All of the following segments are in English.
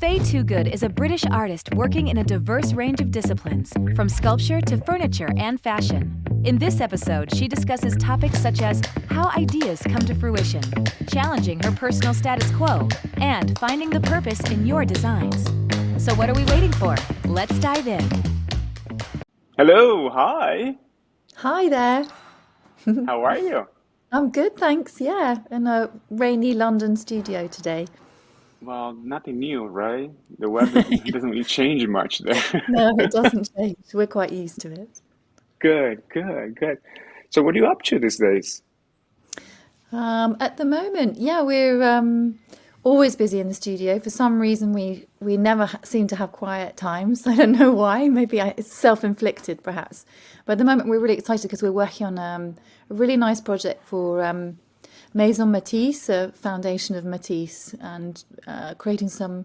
Faye Toogood is a British artist working in a diverse range of disciplines, from sculpture to furniture and fashion. In this episode, she discusses topics such as how ideas come to fruition, challenging her personal status quo, and finding the purpose in your designs. So what are we waiting for? Let's dive in. Hello, hi. Hi there. How are you? I'm good, thanks. Yeah, in a rainy London studio today. Well, nothing new, right? The weather doesn't really change much there. No, it doesn't change. We're quite used to it. Good, good, good. So what are you up to these days? At the moment, yeah, we're always busy in the studio. For some reason, we never seem to have quiet times. I don't know why. It's self-inflicted, perhaps. But at the moment, we're really excited because we're working on a really nice project for Maison Matisse, a foundation of Matisse, and creating some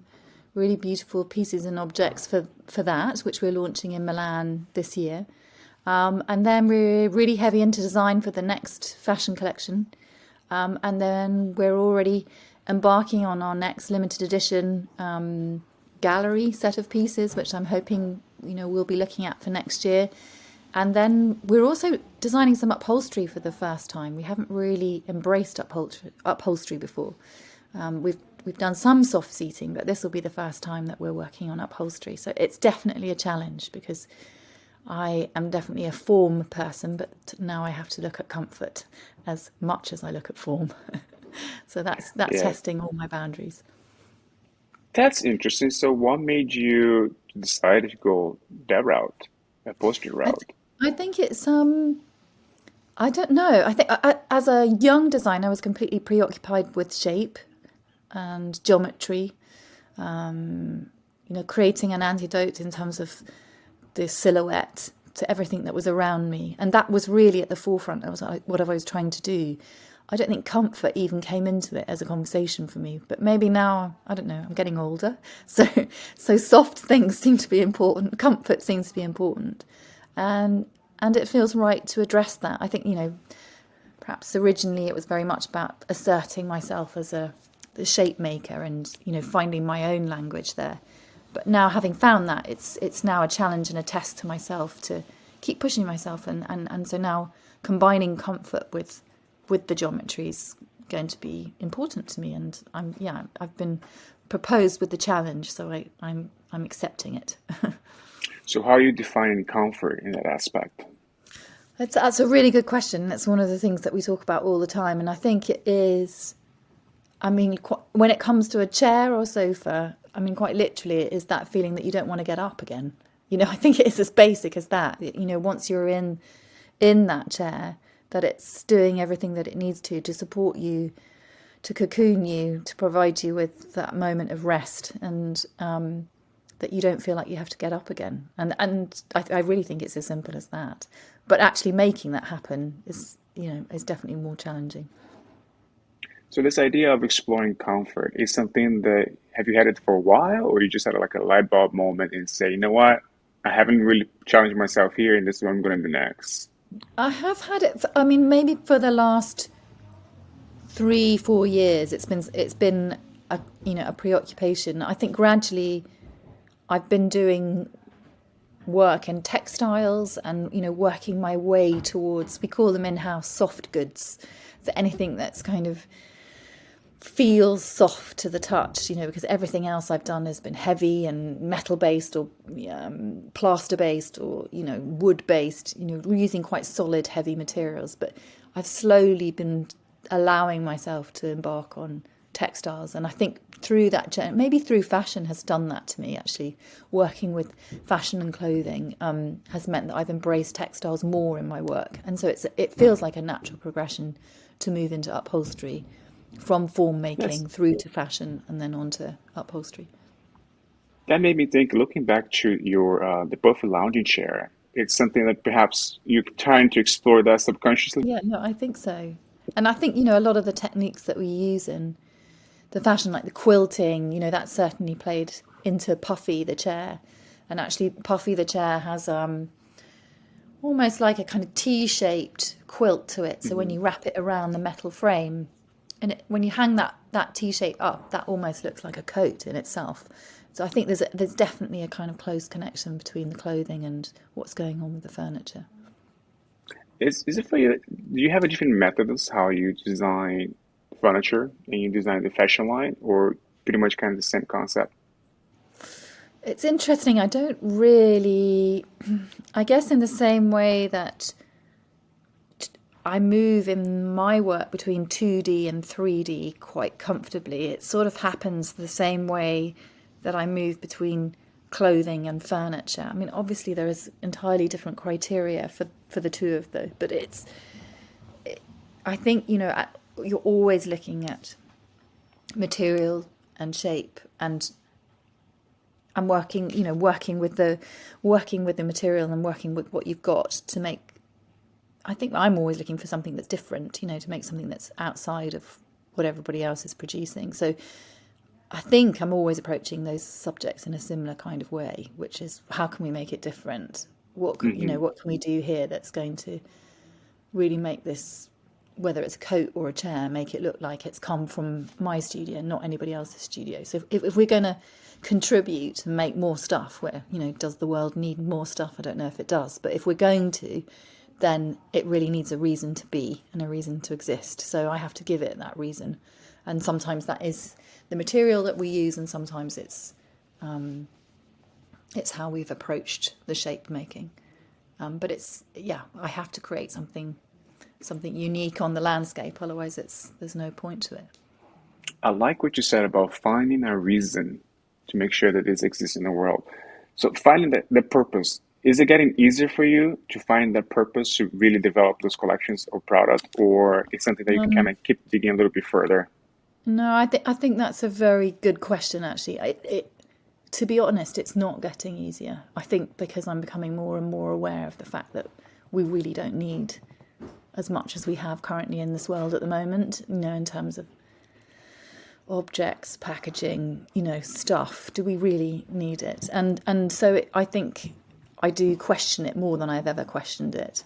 really beautiful pieces and objects for that, which we're launching in Milan this year. And then we're really heavy into design for the next fashion collection. And then we're already embarking on our next limited edition gallery set of pieces, which I'm hoping, we'll be looking at for next year. And then we're also designing some upholstery for the first time. We haven't really embraced upholstery before. We've done some soft seating, but this will be the first time that we're working on upholstery. So it's definitely a challenge because I am definitely a form person, but now I have to look at comfort as much as I look at form. So that's Yeah, testing all my boundaries. that's interesting. So what made you decide to go that route, a poster I, route? th- I think it's I don't know. I think as a young designer, I was completely preoccupied with shape and geometry. Creating an antidote in terms of the silhouette to everything that was around me, and that was really at the forefront. That was what I was trying to do. I don't think comfort even came into it as a conversation for me, but maybe now, I don't know, I'm getting older, so soft things seem to be important. Comfort seems to be important, and it feels right to address that. I think perhaps originally it was very much about asserting myself as a shape maker and finding my own language there. But now, having found that, it's now a challenge and a test to myself to keep pushing myself, and so now combining comfort with the geometry is going to be important to me. And I've been proposed with the challenge, so I'm accepting it. So how are you defining comfort in that aspect? That's a really good question. That's one of the things that we talk about all the time, and I think it is. I mean, when it comes to a chair or sofa, I mean, quite literally, it is that feeling that you don't want to get up again. I think it is as basic as that. Once you're in that chair, that it's doing everything that it needs to support you, to cocoon you, to provide you with that moment of rest, and that you don't feel like you have to get up again. And I really think it's as simple as that. But actually making that happen is definitely more challenging. So this idea of exploring comfort is something that have you had it for a while, or you just had like a light bulb moment and say, you know what, I haven't really challenged myself here, and this is what I'm going to do next. I have had it. I mean, maybe for the last 3-4 years, it's been a preoccupation. I think gradually I've been doing work in textiles and working my way towards, we call them in-house soft goods. So anything that's kind of feels soft to the touch, because everything else I've done has been heavy and metal based or plaster based or wood based, using quite solid heavy materials. But I've slowly been allowing myself to embark on textiles, and I think through that maybe through fashion has done that to me. Actually, working with fashion and clothing has meant that I've embraced textiles more in my work, and so it feels like a natural progression to move into upholstery from form Yes. making through to fashion and then on to upholstery. That made me think, looking back to your the Buffet lounging chair, it's something that perhaps you're trying to explore that subconsciously. Yeah, no, I think so. And I think, a lot of the techniques that we use in the fashion, like the quilting, that certainly played into Puffy the chair. And actually, Puffy the chair has almost like a kind of T-shaped quilt to it. So when Hmm. you wrap it around the metal frame, and when you hang that that T-shape up, that almost looks like a coat in itself. So I think there's definitely a kind of close connection between the clothing and what's going on with the furniture. Is it for you? Do you have a different methods how you design furniture and you design the fashion line, or pretty much kind of the same concept? It's interesting. I don't really, I guess in the same way that I move in my work between 2D and 3D quite comfortably, it sort of happens the same way that I move between clothing and furniture. I mean, obviously there is entirely different criteria for the two of those, but I think, you're always looking at material and shape and working with the material and working with what you've got to make. I think I'm always looking for something that's different, to make something that's outside of what everybody else is producing. So I think I'm always approaching those subjects in a similar kind of way, which is how can we make it different? What can we do here that's going to really make this, whether it's a coat or a chair, make it look like it's come from my studio, not anybody else's studio. So if we're going to contribute and make more stuff, where, does the world need more stuff? I don't know if it does, but if we're going to, then it really needs a reason to be and a reason to exist. So I have to give it that reason. And sometimes that is the material that we use, and sometimes it's how we've approached the shape making. But I have to create something unique on the landscape, otherwise there's no point to it. I like what you said about finding a reason to make sure that this exists in the world. So finding the purpose, is it getting easier for you to find that purpose to really develop those collections of product, or it's something that you can kind of keep digging a little bit further? No, I think that's a very good question, actually. To be honest, it's not getting easier. I think because I'm becoming more and more aware of the fact that we really don't need as much as we have currently in this world at the moment, in terms of objects, packaging, stuff. Do we really need it? And so I think I do question it more than I've ever questioned it.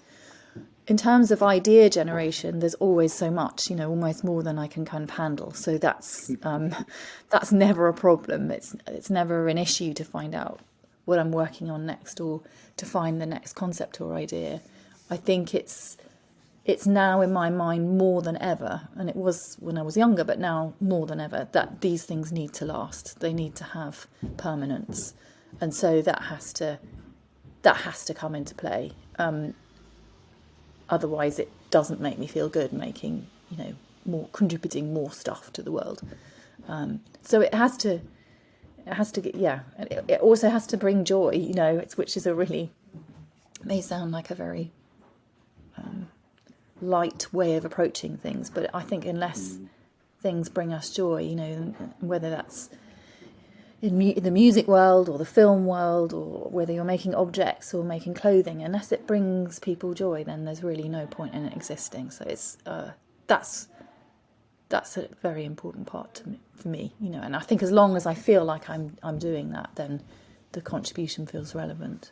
In terms of idea generation, there's always so much, almost more than I can kind of handle. So that's never a problem. It's never an issue to find out what I'm working on next, or to find the next concept or idea. I think it's now in my mind more than ever, and it was when I was younger, but now more than ever, that these things need to last. They need to have permanence, and so that has to come into play. Otherwise, it doesn't make me feel good making, contributing more stuff to the world. So it has to get, It also has to bring joy, which is may sound like a very light way of approaching things, but I think unless things bring us joy, whether that's in the music world or the film world, or whether you're making objects or making clothing, unless it brings people joy, then there's really no point in it existing. So it's that's a very important part for me, and I think as long as I feel like I'm doing that, then the contribution feels relevant.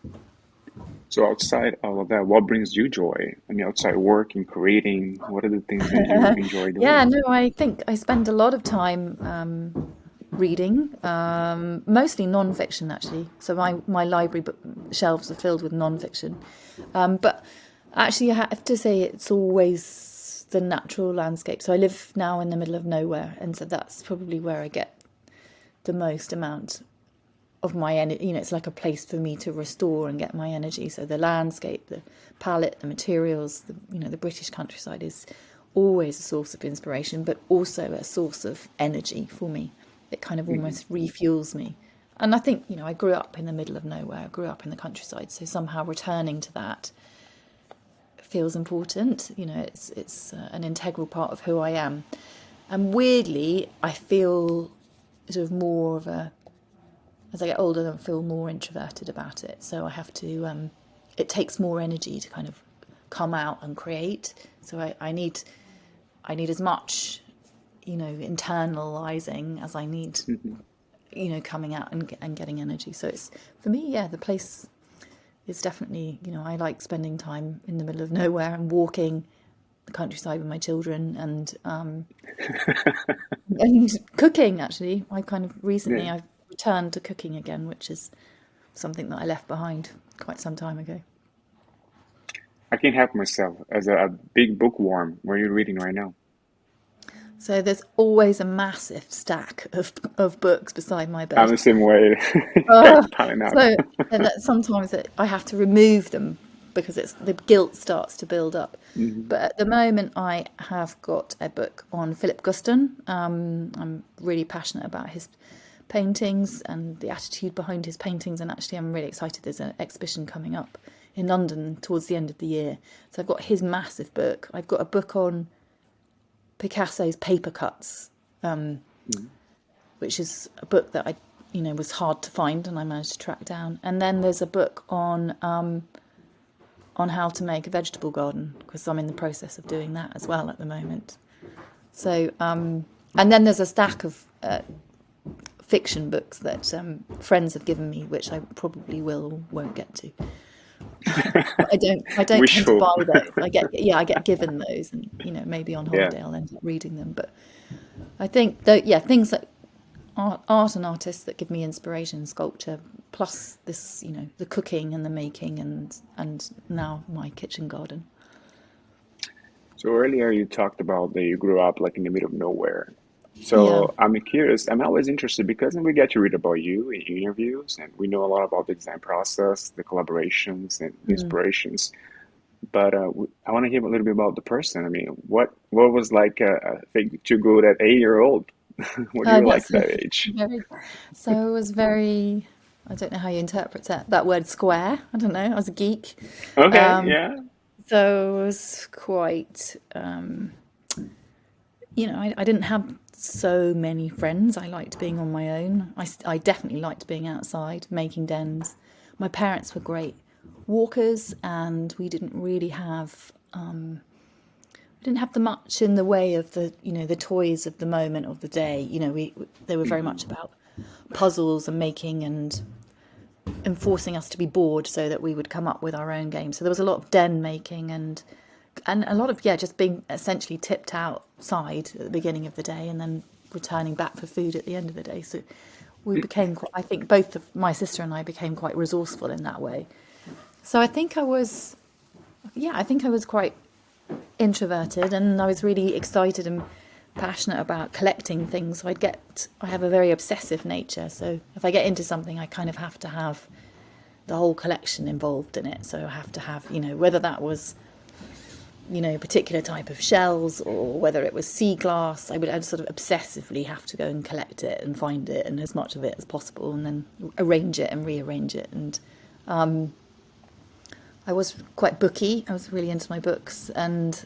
So outside all of that, what brings you joy? I mean, outside work and creating, what are the things that you enjoy doing? Yeah, no, I think I spend a lot of time reading, mostly non-fiction actually. So my library shelves are filled with non-fiction. But actually I have to say it's always the natural landscape. So I live now in the middle of nowhere, and so that's probably where I get the most amount of my energy. It's like a place for me to restore and get my energy. So the landscape, the palette, the materials, the British countryside is always a source of inspiration, but also a source of energy for me. It kind of almost refuels me. And I think, I grew up in the middle of nowhere. I grew up in the countryside. So somehow returning to that feels important. It's an integral part of who I am. And weirdly, I feel sort of more of as I get older, I feel more introverted about it. So I have to, it takes more energy to kind of come out and create. So I need as much, internalizing as I need, coming out and getting energy. So it's, for me, the place is definitely, I like spending time in the middle of nowhere and walking the countryside with my children, and cooking. Actually, I kind of recently Yeah. I've returned to cooking again, which is something that I left behind quite some time ago. I can't help myself as a big bookworm. What are you reading right now? So there's always a massive stack of books beside my I'm bed. the same way. Uh, Piling up. so and that sometimes I have to remove them because it's the guilt starts to build up. Hmm. But at the moment, I have got a book on Philip Guston. I'm really passionate about his paintings and the attitude behind his paintings, and actually, I'm really excited. There's an exhibition coming up in London towards the end of the year. So I've got his massive book. I've got a book on Picasso's paper cuts, which is a book that was hard to find, and I managed to track down. And then there's a book on how to make a vegetable garden, because I'm in the process of doing that as well at the moment. So, and then there's a stack of fiction books that friends have given me, which I probably won't get to. But I don't tend to Wishful. buy those. I get given those, and maybe on Yeah. holiday I'll end up reading them. But I think that things like art and artists that give me inspiration, sculpture, plus this, the cooking and the making, and now my kitchen garden. So earlier you talked about that you grew up like in the middle of nowhere. Yeah. So I'm curious, I'm always interested because we get to read about you in interviews and we know a lot about the design process, the collaborations and the Mm. inspirations. But I want to hear a little bit about the person. I mean, what was like Faye Toogood at 8 year old? What do you like That's that age? very. So it was very. I don't know how you interpret that word square. I don't know. I was a geek. Okay, Um, yeah. so it was quite. I didn't have so many friends. I liked being on my own. I definitely liked being outside, making dens. My parents were great walkers, and we didn't really have the much in the way of the toys of the moment of the day. They were very much Hmm. about puzzles and making and forcing us to be bored so that we would come up with our own games. So there was a lot of den making and a lot of just being essentially tipped outside at the beginning of the day and then returning back for food at the end of the day. So we became quite, I think both of my sister and I became quite resourceful in that way. So I think I was quite introverted, and I was really excited and passionate about collecting things. So I have a very obsessive nature. So if I get into something, I kind of have to have the whole collection involved in it. So I have to have, whether that was, a particular type of shells or whether it was sea glass, I'd sort of obsessively have to go and collect it and find it and as much of it as possible and then arrange it and rearrange it. And I was quite booky. I was really into my books, and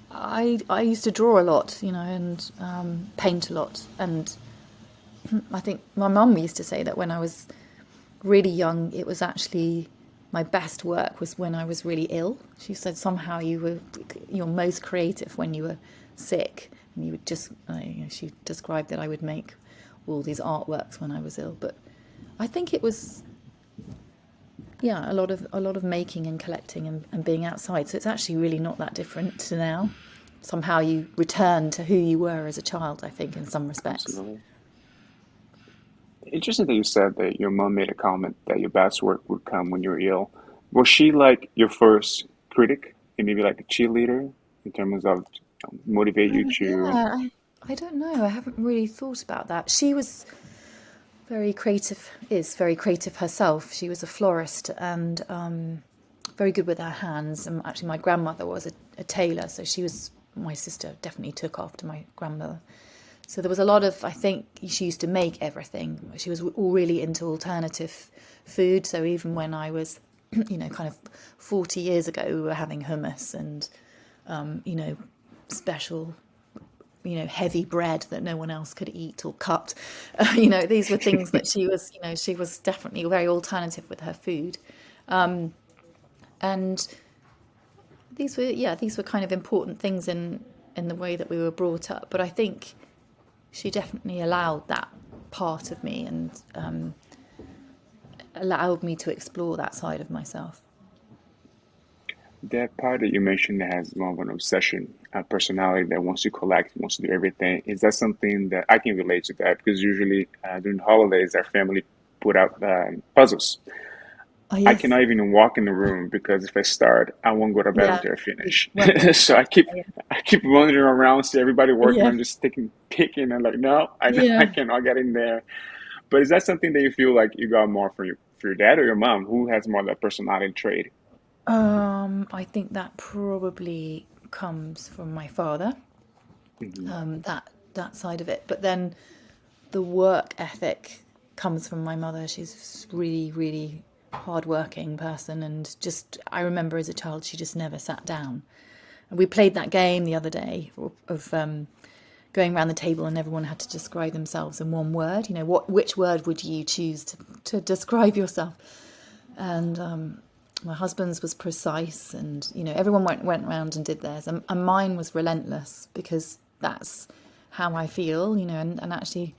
I used to draw a lot, and paint a lot. And I think my mum used to say that when I was really young, it was actually my best work was when I was really ill. She said somehow you're most creative when you were sick, and you would just. She described that I would make all these artworks when I was ill, but I think it was a lot of making and collecting and being outside. So it's actually really not that different to now. Somehow you return to who you were as a child, I think, in some respects. Absolutely. Interesting that you said that your mom made a comment that your best work would come when you're ill. Was she like your first critic and maybe like a cheerleader in terms of motivate you to? Yeah, I don't know. I haven't really thought about that. She was is very creative herself. She was a florist and very good with her hands. And actually, my grandmother was a tailor, so my sister definitely took after my grandmother. So there was a lot of, I think she used to make everything. She was all really into alternative food. So even when I was, kind of 40 years ago, we were having hummus and, special, heavy bread that no one else could eat or cut. These were things that she was definitely very alternative with her food. And these were kind of important things in the way that we were brought up. But I think she definitely allowed that part of me and allowed me to explore that side of myself. that part that you mentioned that has more of an obsession, personality that wants to collect, wants to do everything, is that something that I can relate to that? Because usually during holidays, our family put out puzzles. Oh, I yes. cannot even walk in the room because if I start, I won't go to bed Yeah. until I You finish. won't finish. So Yeah. I keep wandering around, see everybody working. Yeah. I'm just taking picking and like, no, I know I Yeah. cannot get in there. But is that something that you feel like you got more from your dad or your mom? Who has more of that personality trait? I think that probably comes from my father, Hmm. that side of it. But then the work ethic comes from my mother. She's really, really hardworking person, and just I remember as a child, she just never sat down. And we played that game the other day of going around the table, and everyone had to describe themselves in one word. You know, which word would you choose to describe yourself? And my husband's was precise, and everyone went around and did theirs, and mine was relentless, because that's how I feel. And actually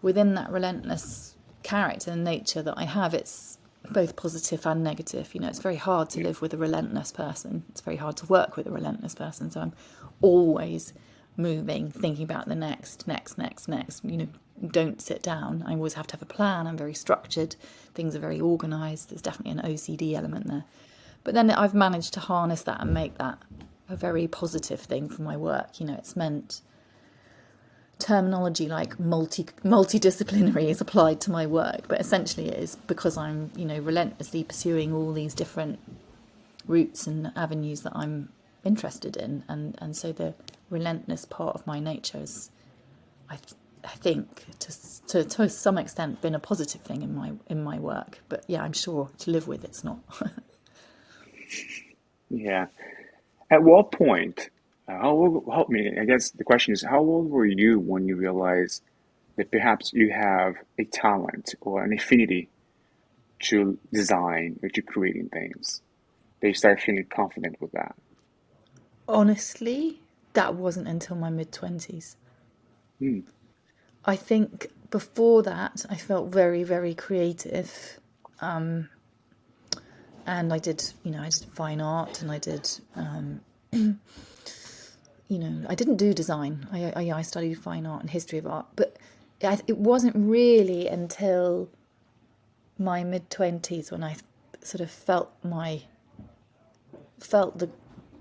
within that relentless character and nature that I have, it's both positive and negative. It's very hard to Yeah. live with a relentless person. It's very hard to work with a relentless person. So I'm always moving, thinking about the next. Don't sit down. I always have to have a plan. I'm very structured. Things are very organized. There's definitely an OCD element there. But then I've managed to harness that and make that a very positive thing for my work. It's meant terminology like multidisciplinary is applied to my work, but essentially it is because I'm relentlessly pursuing all these different routes and avenues that I'm interested in, and so the relentless part of my nature is, I think, to some extent, been a positive thing in my work. But yeah, I'm sure to live with it's not. Yeah. At what point, how old, help me, I guess the question is, how old were you when you realized that perhaps you have a talent or an affinity to design or to creating things? That you start feeling confident with that? Honestly, that wasn't until my mid-20s. Hmm. I think before that, I felt very, very creative. And I did fine art, and I didn't do design. I studied fine art and history of art, but it wasn't really until my mid-20s when I sort of felt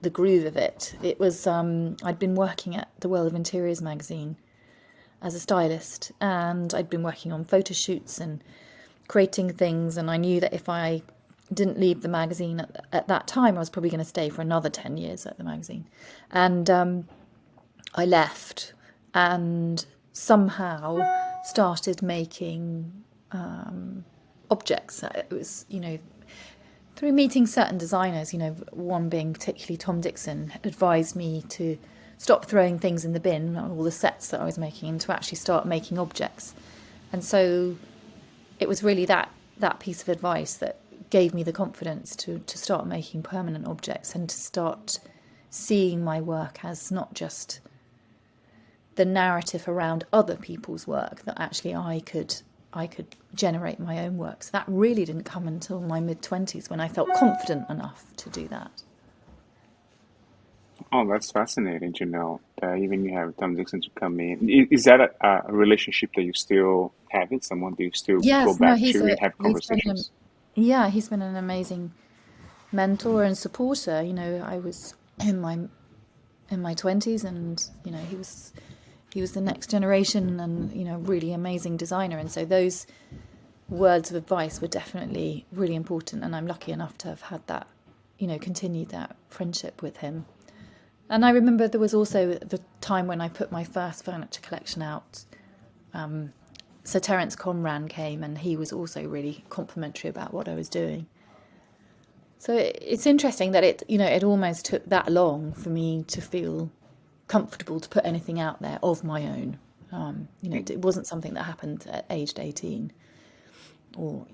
the groove of it. It was I'd been working at the World of Interiors magazine as a stylist, and I'd been working on photo shoots and creating things, and I knew that if I didn't leave the magazine at that time, I was probably going to stay for another 10 years at the magazine. And I left, and somehow started making objects. It was, through meeting certain designers, one being particularly Tom Dixon, advised me to stop throwing things in the bin, all the sets that I was making, and to actually start making objects. And so it was really that piece of advice that gave me the confidence to start making permanent objects, and to start seeing my work as not just the narrative around other people's work, that actually I could generate my own work. So that really didn't come until my mid-20s, when I felt confident enough to do that. Oh, that's fascinating to know that even you have Tom Dixon to come in. Is that a relationship that you still have with someone that you still go Yes, no, back to and have conversations? yeah, he's been an amazing mentor and supporter. I was in my 20s, and he was the next generation, and really amazing designer. And so those words of advice were definitely really important, and I'm lucky enough to have had that, continued that friendship with him. And I remember there was also the time when I put my first furniture collection out. Sir Terence Conran came, and he was also really complimentary about what I was doing. So it's interesting that it almost took that long for me to feel comfortable to put anything out there of my own. It wasn't something that happened at aged 18, or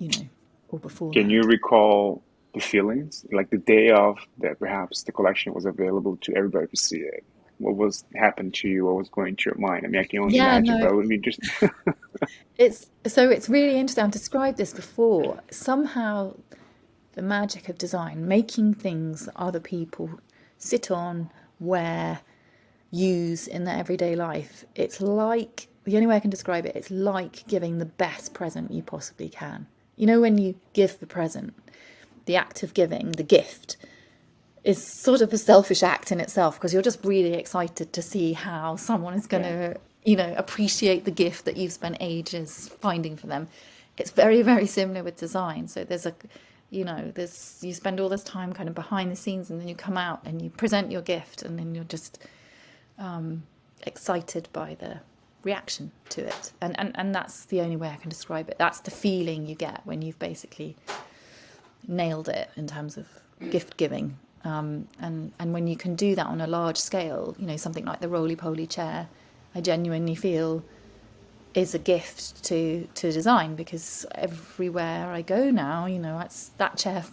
or before Can you that. recall the feelings, like the day of that perhaps the collection was available to everybody to see it? What was happened to you? What was going through your mind? I mean, I can only Yeah, imagine, no, but it would be just it's really interesting. I've described this before. Somehow the magic of design, making things that other people sit on, wear, use in their everyday life. It's like, the only way I can describe it, it's like giving the best present you possibly can. You know, when you give the present, the act of giving, the gift, is sort of a selfish act in itself, because you're just really excited to see how someone is going to, appreciate the gift that you've spent ages finding for them. It's very, very similar with design. So there's you spend all this time kind of behind the scenes, and then you come out and you present your gift, and then you're just excited by the reaction to it. And that's the only way I can describe it. That's the feeling you get when you've basically nailed it in terms of gift giving. And when you can do that on a large scale, something like the roly-poly chair, I genuinely feel is a gift to design, because everywhere I go now, that chair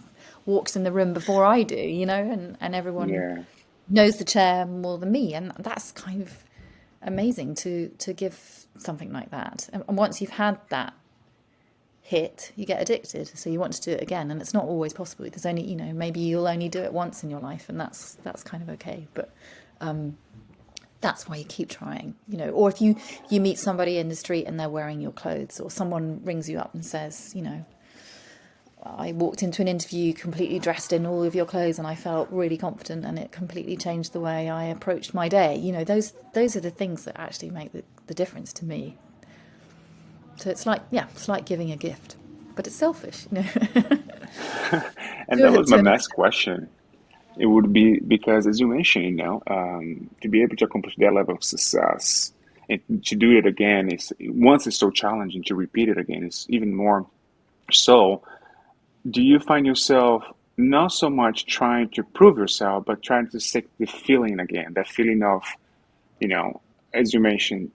walks in the room before I do, and everyone knows the chair more than me. And that's kind of amazing to give something like that. And once you've had that hit, you get addicted, so you want to do it again. And it's not always possible. There's only, maybe you'll only do it once in your life, and that's kind of okay. But that's why you keep trying, or if you meet somebody in the street and they're wearing your clothes, or someone rings you up and says, I walked into an interview completely dressed in all of your clothes and I felt really confident, and it completely changed the way I approached my day. Those are the things that actually make the difference to me. So it's like giving a gift, but it's selfish, And that was my next question. It would be because, as you mentioned, to be able to accomplish that level of success and to do it again once it's so challenging, to repeat it again is even more so. Do you find yourself not so much trying to prove yourself, but trying to seek the feeling again, that feeling of, as you mentioned,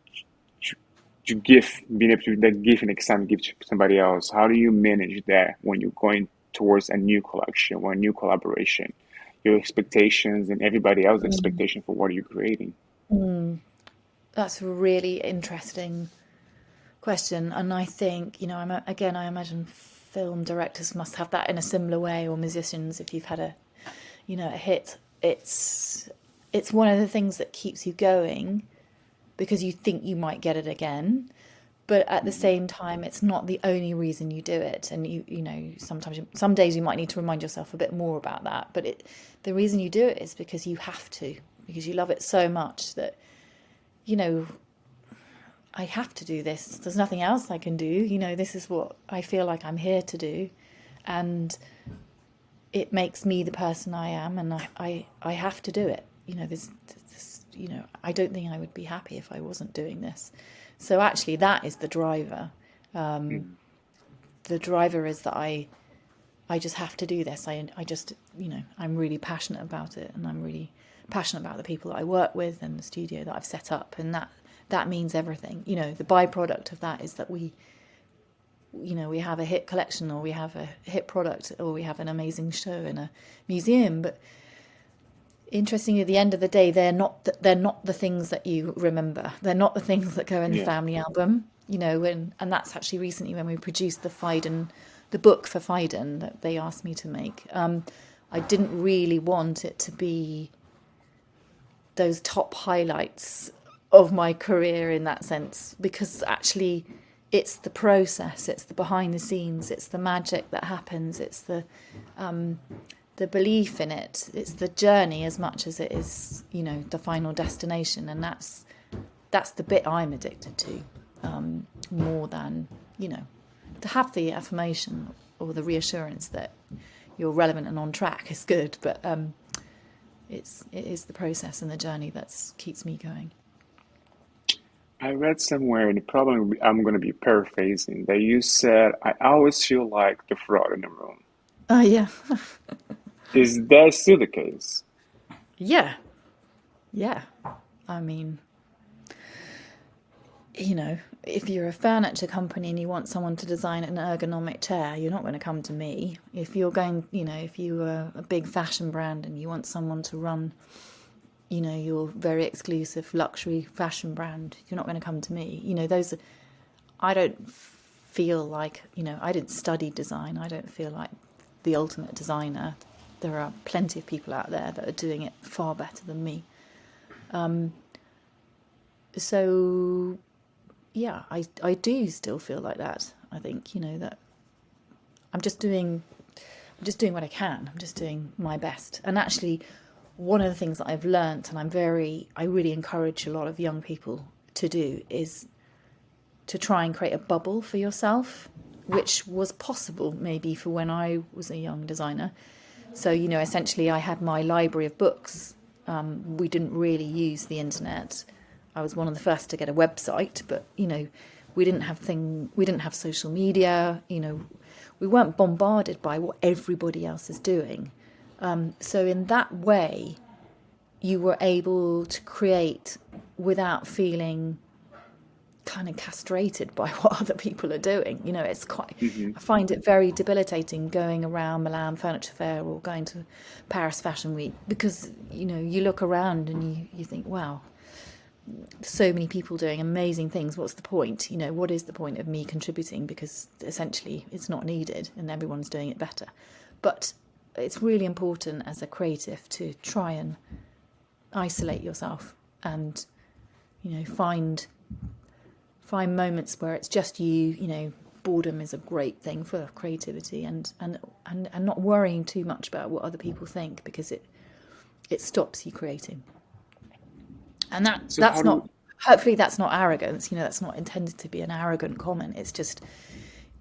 to give, being able to that give and excitement, give to somebody else? How do you manage that when you're going towards a new collection or a new collaboration? Your expectations and everybody else's expectation for what you're creating. That's a really interesting question. And I think, I imagine film directors must have that in a similar way, or musicians, if you've had a hit. It's one of the things that keeps you going, because you think you might get it again. But at the same time, it's not the only reason you do it. And sometimes, some days you might need to remind yourself a bit more about that. But the reason you do it is because you have to, because you love it so much that, I have to do this. There's nothing else I can do. This is what I feel like I'm here to do. And it makes me the person I am, and I have to do it. I don't think I would be happy if I wasn't doing this. So actually, that is the driver. The driver is that I just have to do this. I just, I'm really passionate about it, and I'm really passionate about the people that I work with and the studio that I've set up, and that means everything. The byproduct of that is that we have a hit collection, or we have a hit product, or we have an amazing show in a museum. But interestingly, at the end of the day, they're not the things that you remember. They're not the things that go in the family album, and that's actually recently when we produced the book for Fiden that they asked me to make. I didn't really want it to be those top highlights of my career in that sense, because actually it's the process, it's the behind the scenes, it's the magic that happens, it's the belief in it, it's the journey as much as it is, the final destination. And that's the bit I'm addicted to, more than, to have the affirmation or the reassurance that you're relevant and on track is good, but it is the process and the journey that keeps me going. I read somewhere, and probably I'm going to be paraphrasing, that you said, I always feel like the fraud in the room. Oh, yeah. Is that still the case? Yeah. I mean, if you're a furniture company and you want someone to design an ergonomic chair, you're not going to come to me. If you're going, if you are a big fashion brand and you want someone to run, your very exclusive luxury fashion brand, you're not going to come to me. I don't feel like, I didn't study design. I don't feel like the ultimate designer. There are plenty of people out there that are doing it far better than me. So yeah, I do still feel like that. I think, that I'm just doing what I can. I'm just doing my best. And actually, one of the things that I've learnt, and I really encourage a lot of young people to do, is to try and create a bubble for yourself, which was possible maybe for when I was a young designer. So, essentially I had my library of books. We didn't really use the internet. I was one of the first to get a website, but, we didn't have social media, we weren't bombarded by what everybody else is doing. So in that way, you were able to create without feeling kind of castrated by what other people are doing. It's quite, I find it very debilitating going around Milan Furniture Fair or going to Paris Fashion Week, because, you look around and you think, wow, so many people doing amazing things. What's the point? What is the point of me contributing? Because essentially it's not needed and everyone's doing it better. But it's really important as a creative to try and isolate yourself and, find moments where it's just you. Boredom is a great thing for creativity, and not worrying too much about what other people think, because it stops you creating. And hopefully that's not arrogance, that's not intended to be an arrogant comment. It's just,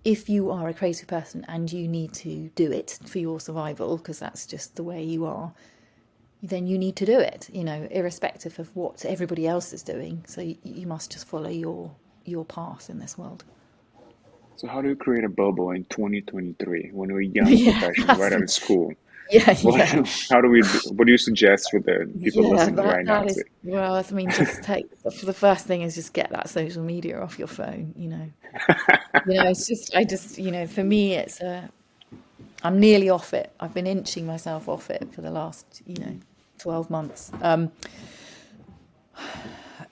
if you are a creative person and you need to do it for your survival, because that's just the way you are, then you need to do it, irrespective of what everybody else is doing. So you must just follow your path in this world. So how do you create a bubble in 2023 when we're young professionals right out of school? Yeah. What do you suggest for the people listening right now? Well, just for the first thing is just get that social media off your phone, it's for me, I'm nearly off it. I've been inching myself off it for the last, 12 months.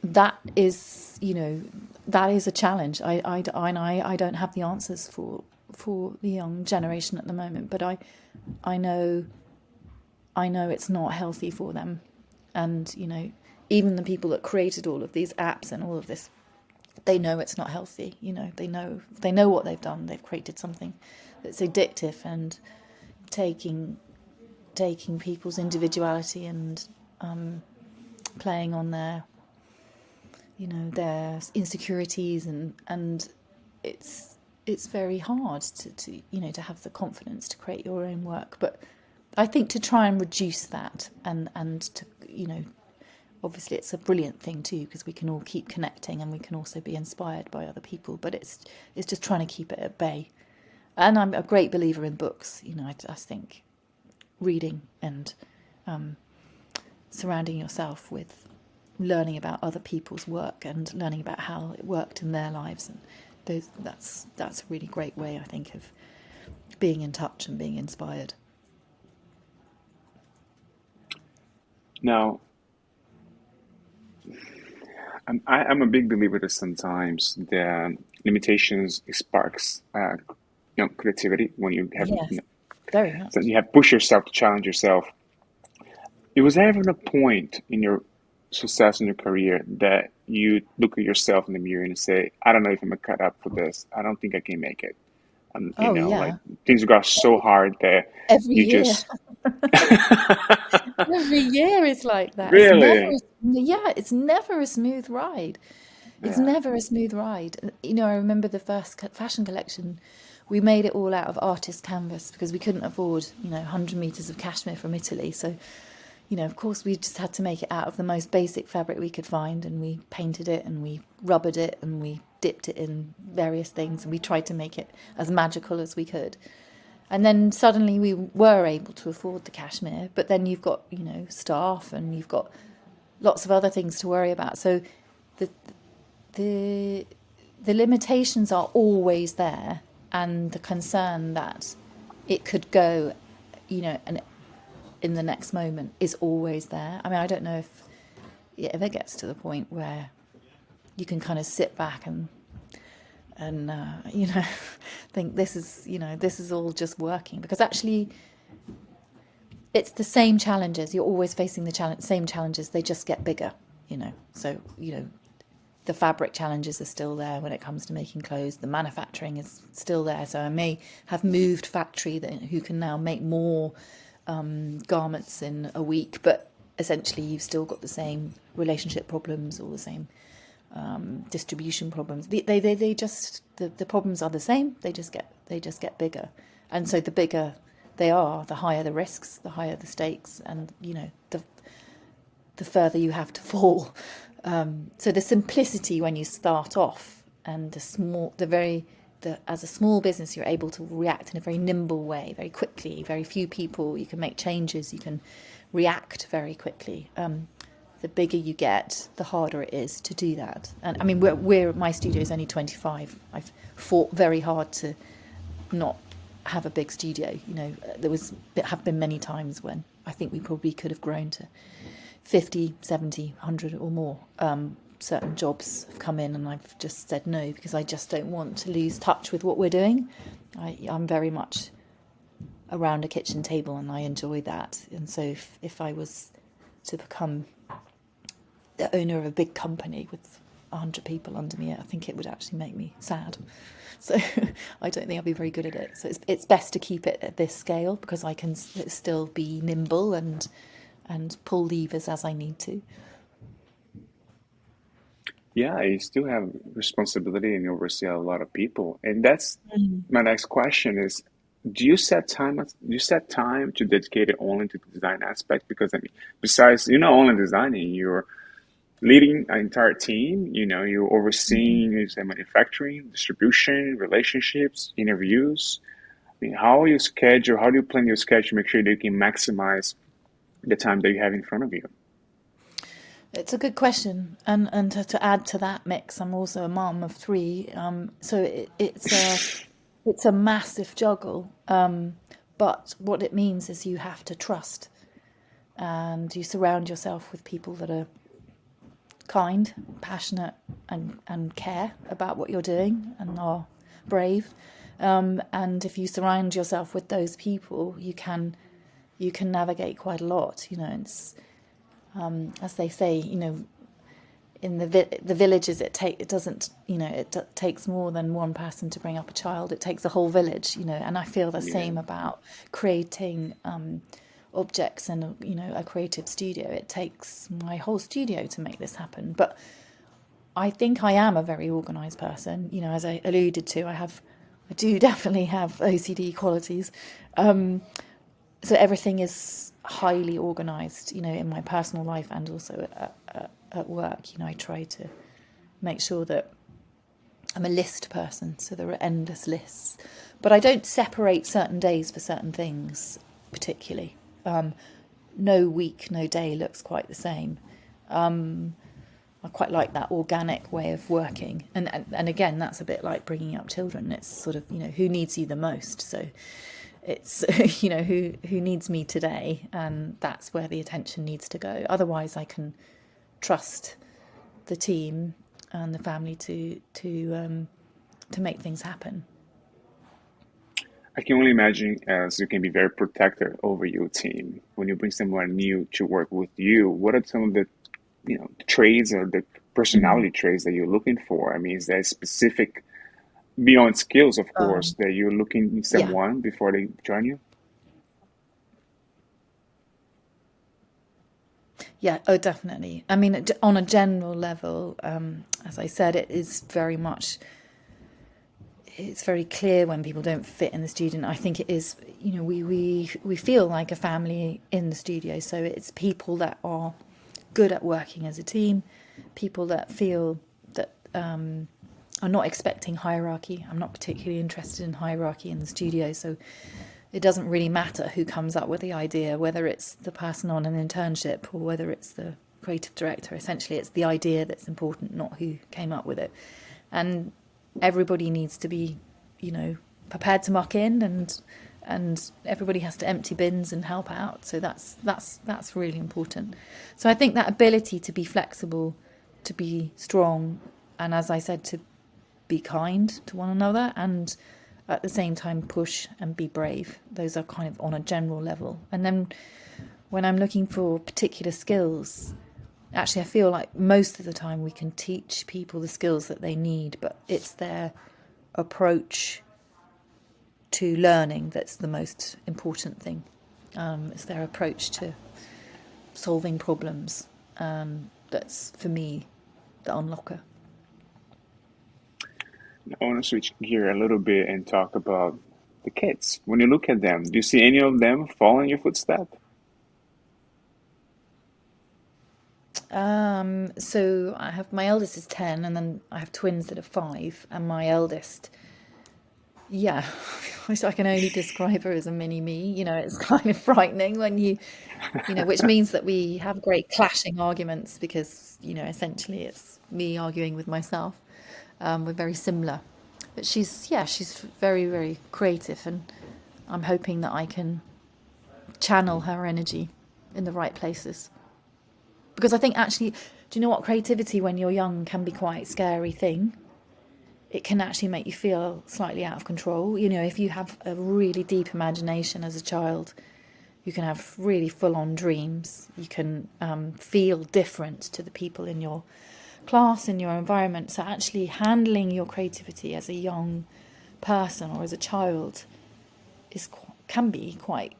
That is a challenge. I don't have the answers for the young generation at the moment, but I know it's not healthy for them. And, even the people that created all of these apps and all of this, they know it's not healthy. They know what they've done. They've created something that's addictive and taking people's individuality and playing on their insecurities, and it's very hard to have the confidence to create your own work. But I think to try and reduce that and to, obviously it's a brilliant thing too, because we can all keep connecting and we can also be inspired by other people, but it's just trying to keep it at bay. And I'm a great believer in books. I think reading and surrounding yourself with learning about other people's work and learning about how it worked in their lives, and that's a really great way, I think, of being in touch and being inspired. Now, I'm a big believer that sometimes the limitations sparks creativity when you have Yes, very much. so you have push yourself to challenge yourself. Was there ever a point in your success in your career that you look at yourself in the mirror and say, I don't know if I'm cut up for this. I don't think I can make it. And Oh like yeah, things got so hard that every you year. just Every year is like that. really, It's never a smooth ride. It's yeah. never a smooth ride. I remember the first fashion collection, we made it all out of artist canvas because we couldn't afford, 100 meters of cashmere from Italy. So, of course, we just had to make it out of the most basic fabric we could find, and we painted it and we rubbered it and we dipped it in various things, and we tried to make it as magical as we could. And then suddenly we were able to afford the cashmere, but then you've got, staff and you've got lots of other things to worry about. So the the limitations are always there, and the concern that it could go, and in the next moment is always there. I mean, I don't know if it ever gets to the point where you can kind of sit back and and think this is all just working, because actually it's the same challenges. You're always facing the same challenges. They just get bigger, So, the fabric challenges are still there when it comes to making clothes. The manufacturing is still there. So I may have moved factory who can now make more garments in a week, but essentially you've still got the same relationship problems or the same distribution problems. The problems are the same. They just get bigger, and so the bigger they are, the higher the risks, the higher the stakes, and the further you have to fall. So the simplicity when you start off, and as a small business, you're able to react in a very nimble way, very quickly, very few people, you can make changes, you can react very quickly. The bigger you get, the harder it is to do that. And I mean, my studio is only 25. I've fought very hard to not have a big studio. Have been many times when I think we probably could have grown to 50, 70, 100 or more. Certain jobs have come in and I've just said no, because I just don't want to lose touch with what we're doing. I'm very much around a kitchen table and I enjoy that. And so if I was to become the owner of a big company with 100 people under me, I think it would actually make me sad. So I don't think I'll be very good at it. So it's best to keep it at this scale, because I can still be nimble and pull levers as I need to. Yeah, you still have responsibility and you oversee a lot of people. And that's my next question is, do you set time to dedicate it only to the design aspect? Because I mean, besides, you're not only designing, you're leading an entire team, you're overseeing manufacturing, distribution, relationships, interviews. I mean, how do you plan your schedule to make sure that you can maximize the time that you have in front of you? It's a good question, and to add to that mix, I'm also a mum of 3, so it's a massive juggle. But what it means is you have to trust, and you surround yourself with people that are kind, passionate, and care about what you're doing and are brave. And if you surround yourself with those people, you can navigate quite a lot. It's as they say, in the villages, it takes more than one person to bring up a child. It takes a whole village, and I feel the same about creating objects and a creative studio. It takes my whole studio to make this happen. But I think I am a very organized person. As I alluded to, I do definitely have OCD qualities. So everything is highly organized, in my personal life and also at work. I try to make sure that I'm a list person, so there are endless lists. But I don't separate certain days for certain things particularly. No week, no day looks quite the same. I quite like that organic way of working. And again, that's a bit like bringing up children. It's sort of, who needs you the most? So it's, who needs me today? And that's where the attention needs to go. Otherwise, I can trust the team and the family to make things happen. I can only imagine, as you can be very protective over your team when you bring someone new to work with you. What are some of the traits or the personality traits that you're looking for? I mean, is there specific, beyond skills, of course, that you're looking in someone before they join you? Yeah, oh, definitely. I mean, on a general level, as I said, it's very clear when people don't fit in the studio. I think it is, we feel like a family in the studio. So it's people that are good at working as a team, people that feel that are not expecting hierarchy. I'm not particularly interested in hierarchy in the studio, so it doesn't really matter who comes up with the idea, whether it's the person on an internship or whether it's the creative director. Essentially, it's the idea that's important, not who came up with it. And everybody needs to be, prepared to muck in, and everybody has to empty bins and help out. So that's really important. So I think that ability to be flexible, to be strong, and as I said, to be kind to one another, and at the same time push and be brave. Those are kind of on a general level. And then when I'm looking for particular skills, actually I feel like most of the time we can teach people the skills that they need, but it's their approach to learning that's the most important thing. It's their approach to solving problems. That's, for me, the unlocker. I want to switch gear a little bit and talk about the kids. When you look at them, do you see any of them follow in your footsteps? So I have, my eldest is 10, and then I have twins that are 5, and my eldest, yeah, I can only describe her as a mini me. It's kind of frightening when which means that we have great clashing arguments because, essentially it's me arguing with myself. We're very similar, but she's very, very creative, and I'm hoping that I can channel her energy in the right places. Because I think actually, do you know what? Creativity when you're young can be quite a scary thing. It can actually make you feel slightly out of control. If you have a really deep imagination as a child, you can have really full-on dreams. You can feel different to the people in your class, in your environment. So actually handling your creativity as a young person or as a child can be quite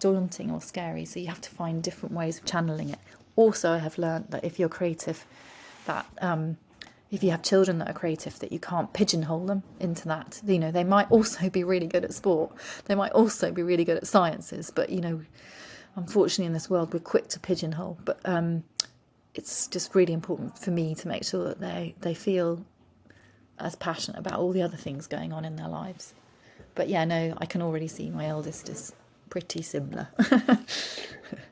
daunting or scary. So you have to find different ways of channeling it. Also, I have learned that if you're creative, that if you have children that are creative, that you can't pigeonhole them into that. They might also be really good at sport. They might also be really good at sciences. But, unfortunately in this world, we're quick to pigeonhole. But it's just really important for me to make sure that they feel as passionate about all the other things going on in their lives. But yeah, no, I can already see my eldest is pretty similar.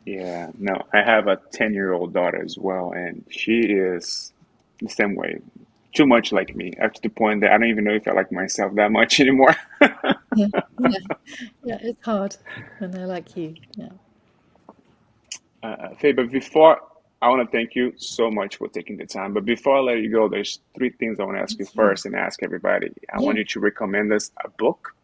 Yeah, no, I have a 10-year-old daughter as well, and she is the same way. Too much like me, up to the point that I don't even know if I like myself that much anymore. Yeah, yeah, yeah. It's hard when they're like you. Yeah. Faye, but before, I want to thank you so much for taking the time. But before I let you go, there's three things I want to ask you Thank you. first and ask everybody. I Yeah, want you to recommend us a book.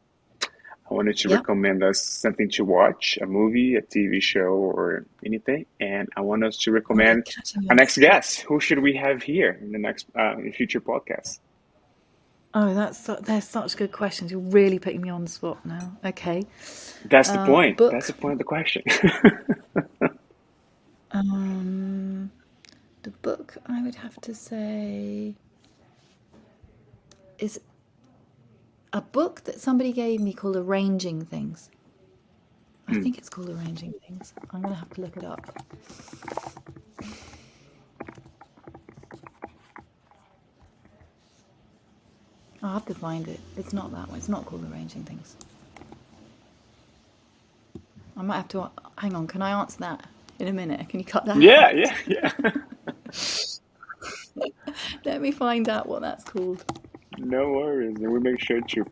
I want you to yeah. recommend us something to watch, a movie, a TV show, or anything. And I want us to Oh, you're recommend catching me our on the next spot. guest. Who should we have here in the next in future podcast? Oh, they're such good questions. You're really putting me on the spot now. Okay. That's the point. That's Book. the point of the question. Um, the book I would have to say is a book that somebody gave me called Arranging Things. I Hmm. think it's called Arranging Things. I'm gonna have to look it up. I'll have to find it. It's not that one. It's not called Arranging Things. I might have to hang on. Can I answer that in a minute? Can you cut that Yeah, out? yeah, yeah. Let me find out what that's called. No worries. And we make sure to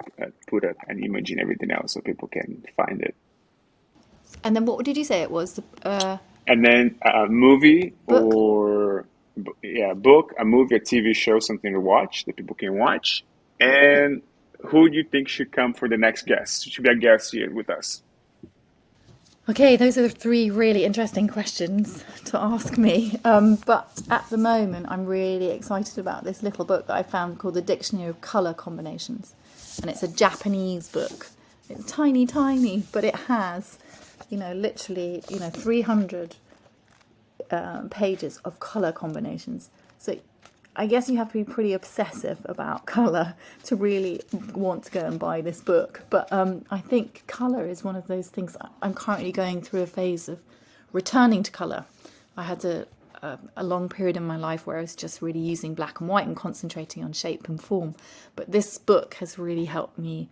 put an image and everything else so people can find it. And then what did you say it was? The And then a movie book? or yeah, book, a movie, a TV show, something to watch that people can watch. And who do you think should come for the next guest? Should be a guest here with us. Okay, those are the three really interesting questions to ask me. But at the moment, I'm really excited about this little book that I found called The Dictionary of Colour Combinations. And it's a Japanese book. It's tiny, tiny, but it has, literally, 300 pages of colour combinations. So I guess you have to be pretty obsessive about colour to really want to go and buy this book. But I think colour is one of those things. I'm currently going through a phase of returning to colour. I had a long period in my life where I was just really using black and white and concentrating on shape and form. But this book has really helped me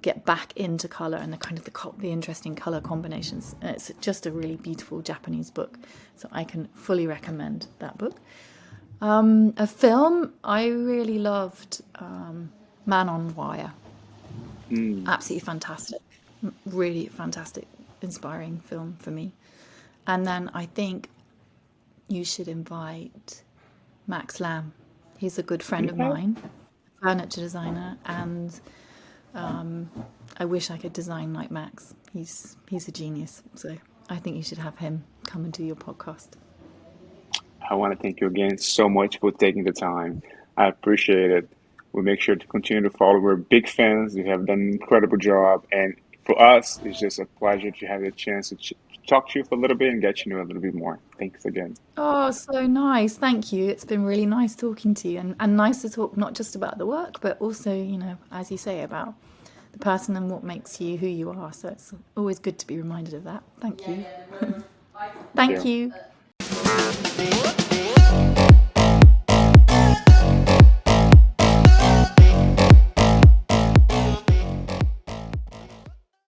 get back into colour and the interesting colour combinations. And it's just a really beautiful Japanese book. So I can fully recommend that book. A film, I really loved Man on Wire. Mm. Absolutely fantastic. Really fantastic, inspiring film for me. And then I think you should invite Max Lamb. He's a good friend of Okay. mine, furniture designer, and I wish I could design like Max. He's a genius. So I think you should have him come and do your podcast. I want to thank you again so much for taking the time. I appreciate it. We'll make sure to continue to follow. We're big fans. You have done an incredible job. And for us, it's just a pleasure to have the chance to talk to you for a little bit and get you to know a little bit more. Thanks again. Oh, so nice. Thank you. It's been really nice talking to you, and nice to talk not just about the work, but also, as you say, about the person and what makes you who you are. So it's always good to be reminded of that. Thank you. Thank Thank you. you.